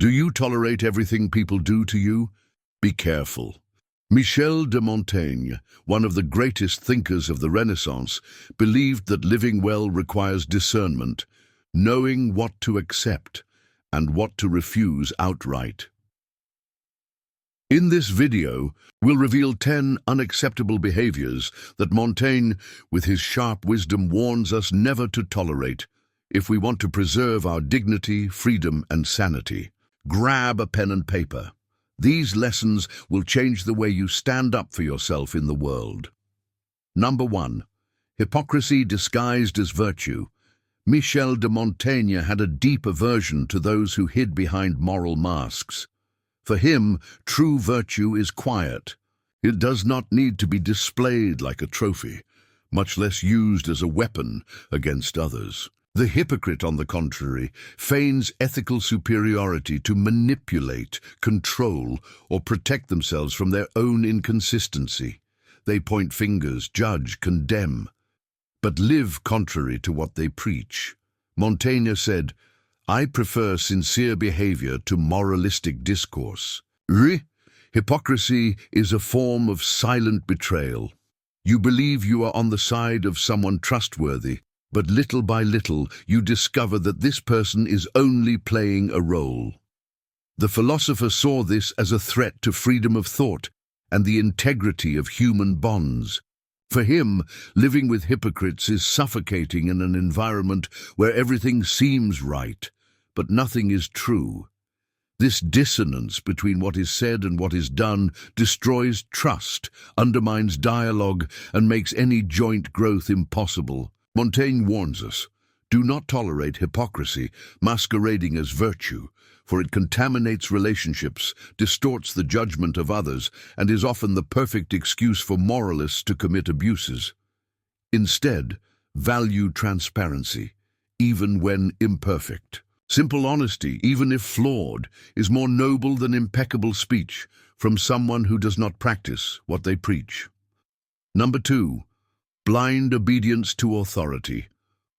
Do you tolerate everything people do to you? Be careful. Michel de Montaigne, one of the greatest thinkers of the Renaissance, believed that living well requires discernment, knowing what to accept and what to refuse outright. In this video, we'll reveal 10 unacceptable behaviors that Montaigne, with his sharp wisdom, warns us never to tolerate if we want to preserve our dignity, freedom, and sanity. Grab a pen and paper. These lessons will change the way you stand up for yourself in the world. Number 1. Hypocrisy disguised as virtue. Michel de Montaigne had a deep aversion to those who hid behind moral masks. For him, true virtue is quiet. It does not need to be displayed like a trophy, much less used as a weapon against others. The hypocrite, on the contrary, feigns ethical superiority to manipulate, control, or protect themselves from their own inconsistency. They point fingers, judge, condemn, but live contrary to what they preach. Montaigne said, "I prefer sincere behavior to moralistic discourse." Hypocrisy is a form of silent betrayal. You believe you are on the side of someone trustworthy, but little by little you discover that this person is only playing a role. The philosopher saw this as a threat to freedom of thought and the integrity of human bonds. For him, living with hypocrites is suffocating in an environment where everything seems right, but nothing is true. This dissonance between what is said and what is done destroys trust, undermines dialogue, and makes any joint growth impossible. Montaigne warns us, do not tolerate hypocrisy masquerading as virtue, for it contaminates relationships, distorts the judgment of others, and is often the perfect excuse for moralists to commit abuses. Instead, value transparency, even when imperfect. Simple honesty, even if flawed, is more noble than impeccable speech from someone who does not practice what they preach. Number 2. Blind obedience to authority.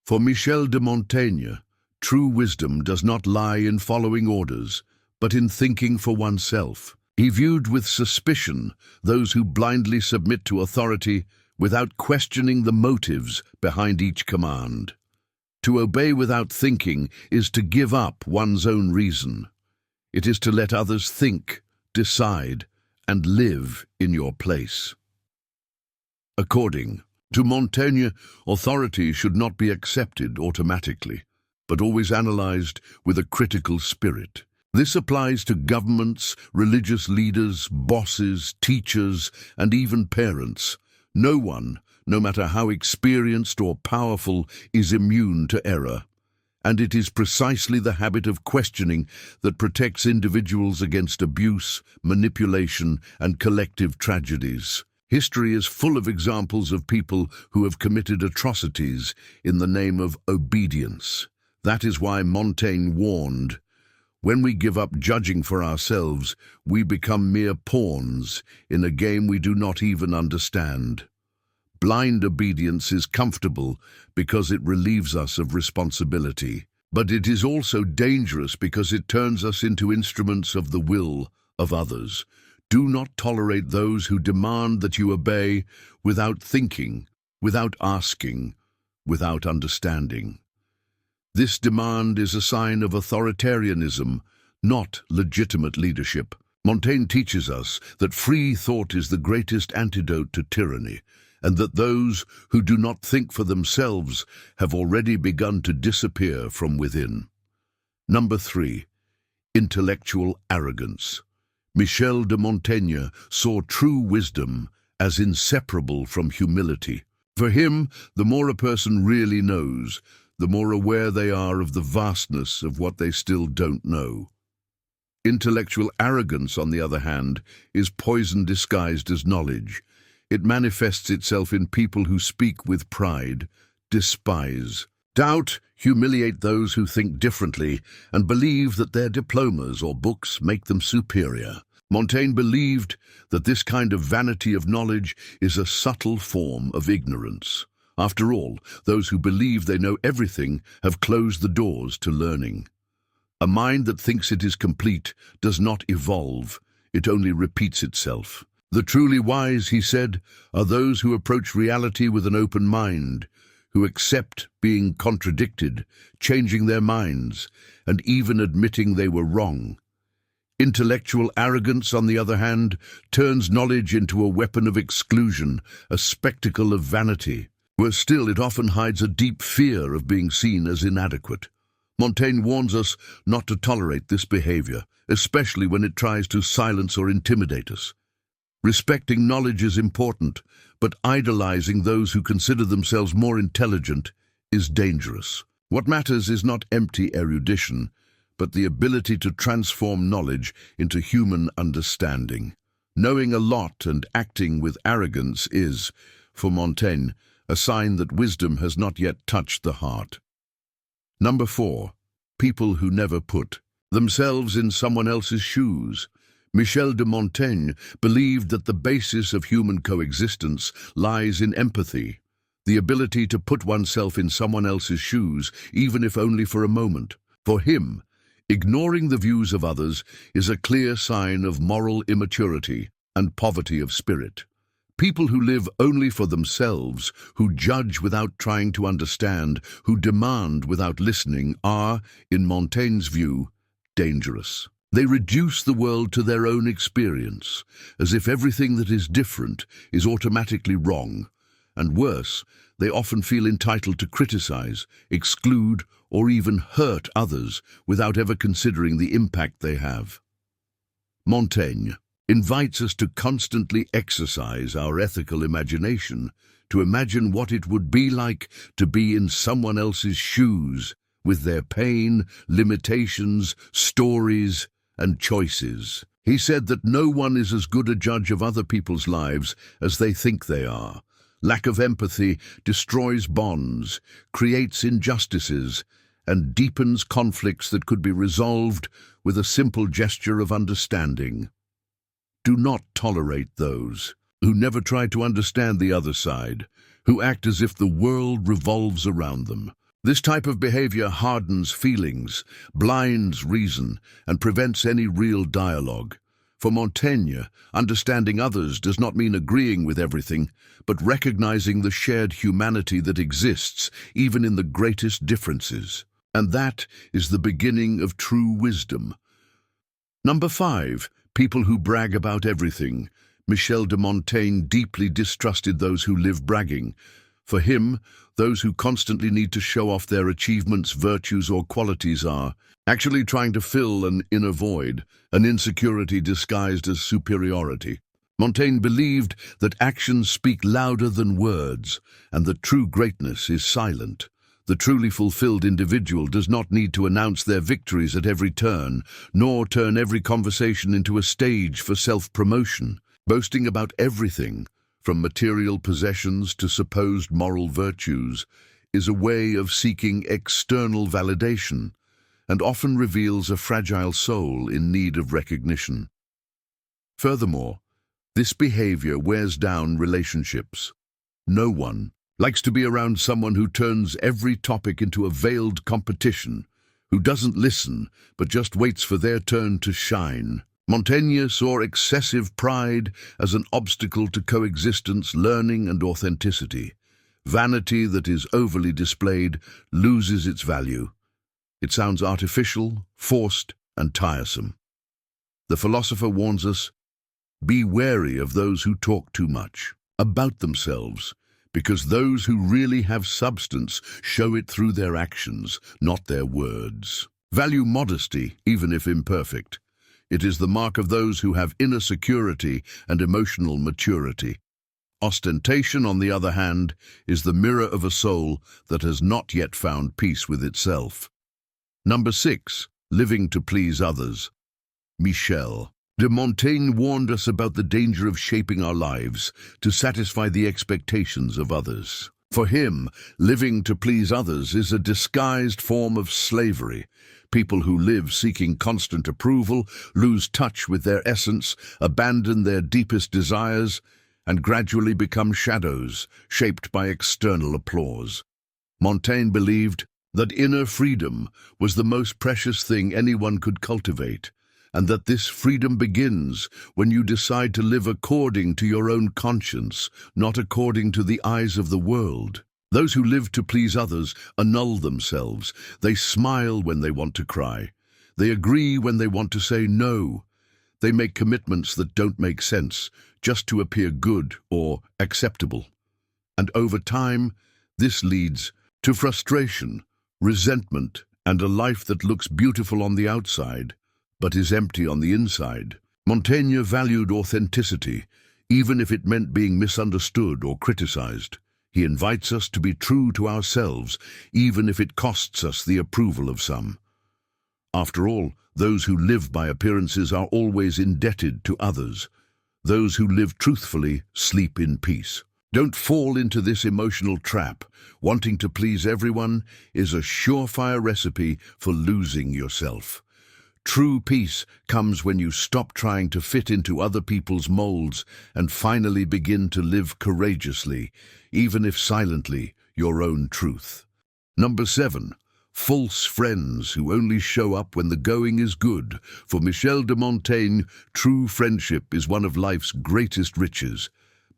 For Michel de Montaigne, true wisdom does not lie in following orders, but in thinking for oneself. He viewed with suspicion those who blindly submit to authority without questioning the motives behind each command. To obey without thinking is to give up one's own reason. It is to let others think, decide, and live in your place. According to Montaigne, authority should not be accepted automatically, but always analyzed with a critical spirit. This applies to governments, religious leaders, bosses, teachers, and even parents. No one, no matter how experienced or powerful, is immune to error. And it is precisely the habit of questioning that protects individuals against abuse, manipulation, and collective tragedies. History is full of examples of people who have committed atrocities in the name of obedience. That is why Montaigne warned, when we give up judging for ourselves, we become mere pawns in a game we do not even understand. Blind obedience is comfortable because it relieves us of responsibility, but it is also dangerous because it turns us into instruments of the will of others. Do not tolerate those who demand that you obey without thinking, without asking, without understanding. This demand is a sign of authoritarianism, not legitimate leadership. Montaigne teaches us that free thought is the greatest antidote to tyranny, and that those who do not think for themselves have already begun to disappear from within. Number 3. Intellectual arrogance. Michel de Montaigne saw true wisdom as inseparable from humility. For him, the more a person really knows, the more aware they are of the vastness of what they still don't know. Intellectual arrogance, on the other hand, is poison disguised as knowledge. It manifests itself in people who speak with pride, despise, doubt, humiliate those who think differently, and believe that their diplomas or books make them superior. Montaigne believed that this kind of vanity of knowledge is a subtle form of ignorance. After all, those who believe they know everything have closed the doors to learning. A mind that thinks it is complete does not evolve, it only repeats itself. The truly wise, he said, are those who approach reality with an open mind, who accept being contradicted, changing their minds, and even admitting they were wrong. Intellectual arrogance, on the other hand, turns knowledge into a weapon of exclusion, a spectacle of vanity. Worse still, it often hides a deep fear of being seen as inadequate. Montaigne warns us not to tolerate this behavior, especially when it tries to silence or intimidate us. Respecting knowledge is important, but idolizing those who consider themselves more intelligent is dangerous. What matters is not empty erudition, but the ability to transform knowledge into human understanding. Knowing a lot and acting with arrogance is, for Montaigne, a sign that wisdom has not yet touched the heart. Number 4. People who never put themselves in someone else's shoes. Michel de Montaigne believed that the basis of human coexistence lies in empathy, the ability to put oneself in someone else's shoes, even if only for a moment. For him, ignoring the views of others is a clear sign of moral immaturity and poverty of spirit. People who live only for themselves, who judge without trying to understand, who demand without listening, are, in Montaigne's view, dangerous. They reduce the world to their own experience, as if everything that is different is automatically wrong. And worse, they often feel entitled to criticize, exclude, or even hurt others without ever considering the impact they have. Montaigne invites us to constantly exercise our ethical imagination, to imagine what it would be like to be in someone else's shoes, with their pain, limitations, stories, and choices. He said that no one is as good a judge of other people's lives as they think they are. Lack of empathy destroys bonds, creates injustices, and deepens conflicts that could be resolved with a simple gesture of understanding. Do not tolerate those who never try to understand the other side, who act as if the world revolves around them. This type of behavior hardens feelings, blinds reason, and prevents any real dialogue. For Montaigne, understanding others does not mean agreeing with everything, but recognizing the shared humanity that exists even in the greatest differences. And that is the beginning of true wisdom. Number 5. People who brag about everything. Michel de Montaigne deeply distrusted those who live bragging. For him, those who constantly need to show off their achievements, virtues, or qualities are actually trying to fill an inner void, an insecurity disguised as superiority. Montaigne believed that actions speak louder than words, and that true greatness is silent. The truly fulfilled individual does not need to announce their victories at every turn, nor turn every conversation into a stage for self-promotion. Boasting about everything, from material possessions to supposed moral virtues, is a way of seeking external validation, and often reveals a fragile soul in need of recognition. Furthermore, this behavior wears down relationships. No one likes to be around someone who turns every topic into a veiled competition, who doesn't listen but just waits for their turn to shine. Montaigne saw excessive pride as an obstacle to coexistence, learning, and authenticity. Vanity that is overly displayed loses its value. It sounds artificial, forced, and tiresome. The philosopher warns us, be wary of those who talk too much about themselves, because those who really have substance show it through their actions, not their words. Value modesty, even if imperfect. It is the mark of those who have inner security and emotional maturity. Ostentation, on the other hand, is the mirror of a soul that has not yet found peace with itself. Number 6. Living to please others. Michel de Montaigne warned us about the danger of shaping our lives to satisfy the expectations of others. For him, living to please others is a disguised form of slavery. People who live seeking constant approval lose touch with their essence, abandon their deepest desires, and gradually become shadows, shaped by external applause. Montaigne believed that inner freedom was the most precious thing anyone could cultivate, and that this freedom begins when you decide to live according to your own conscience, not according to the eyes of the world. Those who live to please others annul themselves. They smile when they want to cry. They agree when they want to say no. They make commitments that don't make sense, just to appear good or acceptable. And over time, this leads to frustration, resentment, and a life that looks beautiful on the outside, but is empty on the inside. Montaigne valued authenticity, even if it meant being misunderstood or criticized. He invites us to be true to ourselves, even if it costs us the approval of some. After all, those who live by appearances are always indebted to others. Those who live truthfully sleep in peace. Don't fall into this emotional trap. Wanting to please everyone is a surefire recipe for losing yourself. True peace comes when you stop trying to fit into other people's molds and finally begin to live courageously, even if silently, your own truth. Number 7. False friends who only show up when the going is good. For Michel de Montaigne, true friendship is one of life's greatest riches,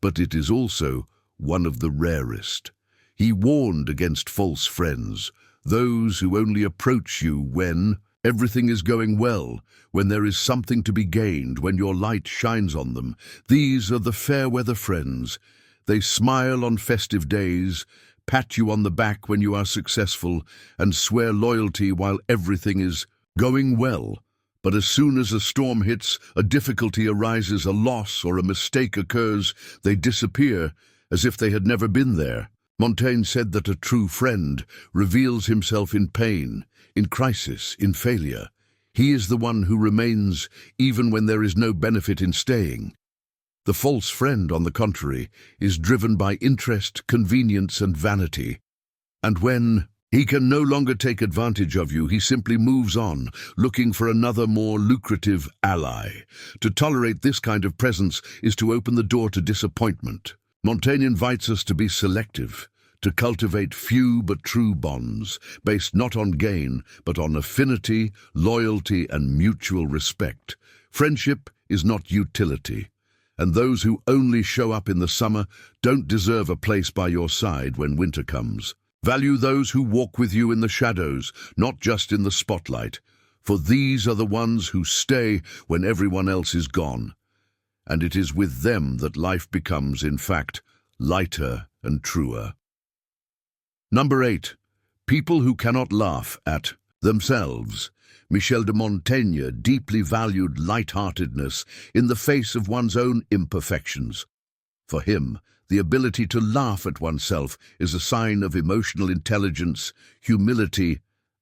but it is also one of the rarest. He warned against false friends, those who only approach you when everything is going well, when there is something to be gained, when your light shines on them. These are the fair-weather friends. They smile on festive days, pat you on the back when you are successful, and swear loyalty while everything is going well. But as soon as a storm hits, a difficulty arises, a loss or a mistake occurs, they disappear as if they had never been there. Montaigne said that a true friend reveals himself in pain, in crisis, in failure. He is the one who remains even when there is no benefit in staying. The false friend, on the contrary, is driven by interest, convenience, and vanity. And when he can no longer take advantage of you, he simply moves on, looking for another more lucrative ally. To tolerate this kind of presence is to open the door to disappointment. Montaigne invites us to be selective, to cultivate few but true bonds, based not on gain, but on affinity, loyalty, and mutual respect. Friendship is not utility, and those who only show up in the summer don't deserve a place by your side when winter comes. Value those who walk with you in the shadows, not just in the spotlight, for these are the ones who stay when everyone else is gone. And it is with them that life becomes, in fact, lighter and truer. Number 8. People who cannot laugh at themselves. Michel de Montaigne deeply valued light-heartedness in the face of one's own imperfections. For him, the ability to laugh at oneself is a sign of emotional intelligence, humility,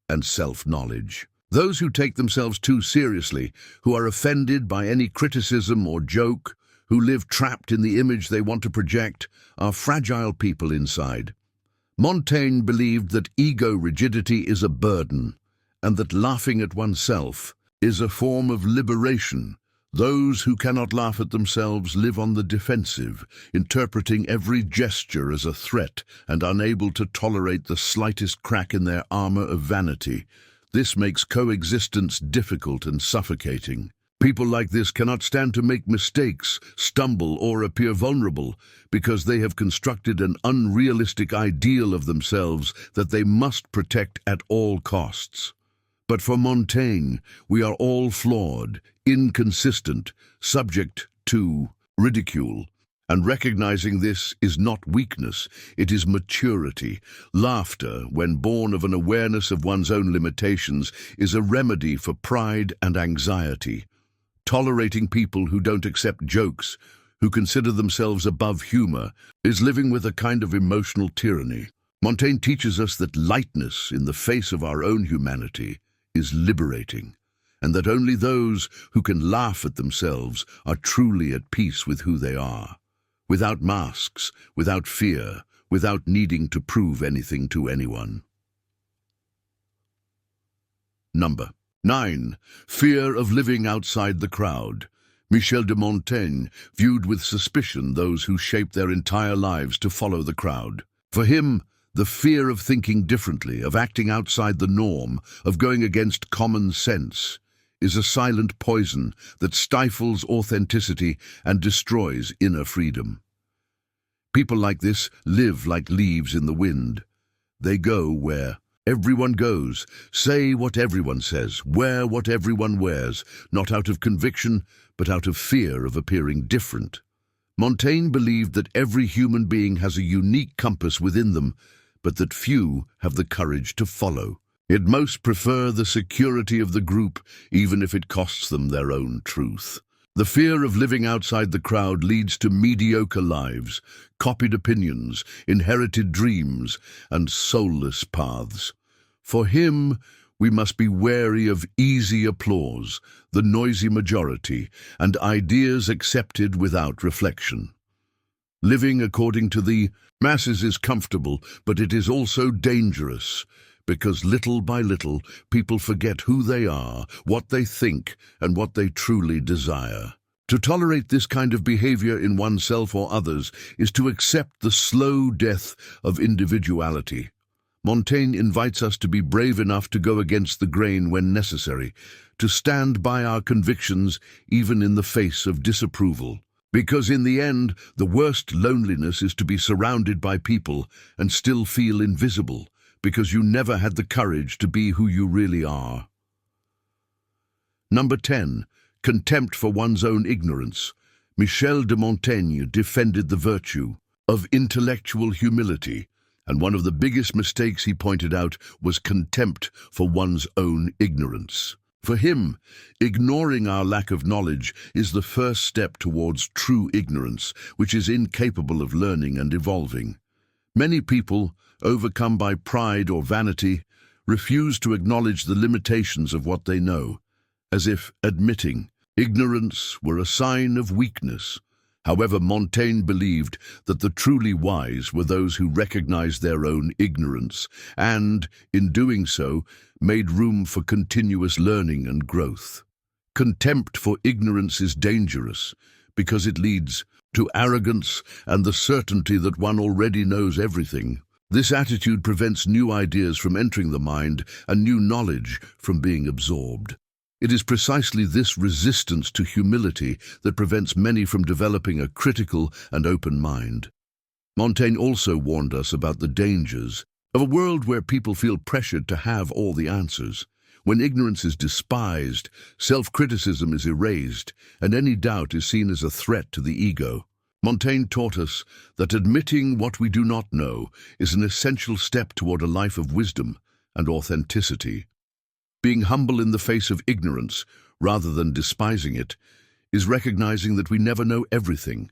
and self-knowledge. Those who take themselves too seriously, who are offended by any criticism or joke, who live trapped in the image they want to project, are fragile people inside. Montaigne believed that ego rigidity is a burden, and that laughing at oneself is a form of liberation. Those who cannot laugh at themselves live on the defensive, interpreting every gesture as a threat and unable to tolerate the slightest crack in their armor of vanity. This makes coexistence difficult and suffocating. People like this cannot stand to make mistakes, stumble, or appear vulnerable because they have constructed an unrealistic ideal of themselves that they must protect at all costs. But for Montaigne, we are all flawed, inconsistent, subject to ridicule. And recognizing this is not weakness, it is maturity. Laughter, when born of an awareness of one's own limitations, is a remedy for pride and anxiety. Tolerating people who don't accept jokes, who consider themselves above humor, is living with a kind of emotional tyranny. Montaigne teaches us that lightness in the face of our own humanity is liberating, and that only those who can laugh at themselves are truly at peace with who they are, without masks, without fear, without needing to prove anything to anyone. Number 9. Fear of living outside the crowd. Michel de Montaigne viewed with suspicion those who shape their entire lives to follow the crowd. For him, The fear of thinking differently, of acting outside the norm, of going against common sense, is a silent poison that stifles authenticity and destroys inner freedom. People like this live like leaves in the wind. They go where everyone goes, say what everyone says, wear what everyone wears, not out of conviction, but out of fear of appearing different. Montaigne believed that every human being has a unique compass within them, but that few have the courage to follow. Yet most prefer the security of the group, even if it costs them their own truth. The fear of living outside the crowd leads to mediocre lives, copied opinions, inherited dreams, and soulless paths. For him, we must be wary of easy applause, the noisy majority, and ideas accepted without reflection. Living according to the masses is comfortable, but it is also dangerous, because little by little people forget who they are, what they think, and what they truly desire. To tolerate this kind of behavior in oneself or others is to accept the slow death of individuality. Montaigne invites us to be brave enough to go against the grain when necessary, to stand by our convictions even in the face of disapproval. Because in the end, the worst loneliness is to be surrounded by people and still feel invisible, because you never had the courage to be who you really are. Number 10. Contempt for one's own ignorance. Michel de Montaigne defended the virtue of intellectual humility, and one of the biggest mistakes he pointed out was contempt for one's own ignorance. For him, ignoring our lack of knowledge is the first step towards true ignorance, which is incapable of learning and evolving. Many people, overcome by pride or vanity, refuse to acknowledge the limitations of what they know, as if admitting ignorance were a sign of weakness. However, Montaigne believed that the truly wise were those who recognized their own ignorance and, in doing so, made room for continuous learning and growth. Contempt for ignorance is dangerous because it leads to arrogance and the certainty that one already knows everything. This attitude prevents new ideas from entering the mind and new knowledge from being absorbed. It is precisely this resistance to humility that prevents many from developing a critical and open mind. Montaigne also warned us about the dangers of a world where people feel pressured to have all the answers. When ignorance is despised, self-criticism is erased, and any doubt is seen as a threat to the ego. Montaigne taught us that admitting what we do not know is an essential step toward a life of wisdom and authenticity. Being humble in the face of ignorance, rather than despising it, is recognizing that we never know everything,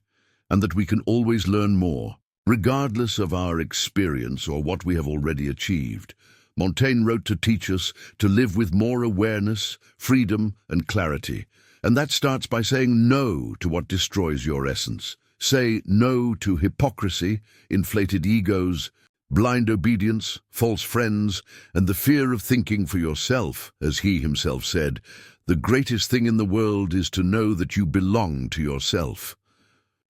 and that we can always learn more, regardless of our experience or what we have already achieved. Montaigne wrote to teach us to live with more awareness, freedom, and clarity, and that starts by saying no to what destroys your essence. Say no to hypocrisy, inflated egos, blind obedience, false friends, and the fear of thinking for yourself. As he himself said, the greatest thing in the world is to know that you belong to yourself.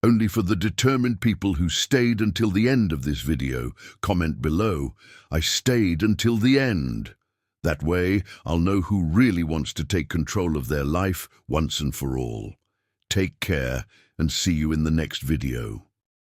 Only for the determined people who stayed until the end of this video, comment below, I stayed until the end. That way, I'll know who really wants to take control of their life once and for all. Take care and see you in the next video.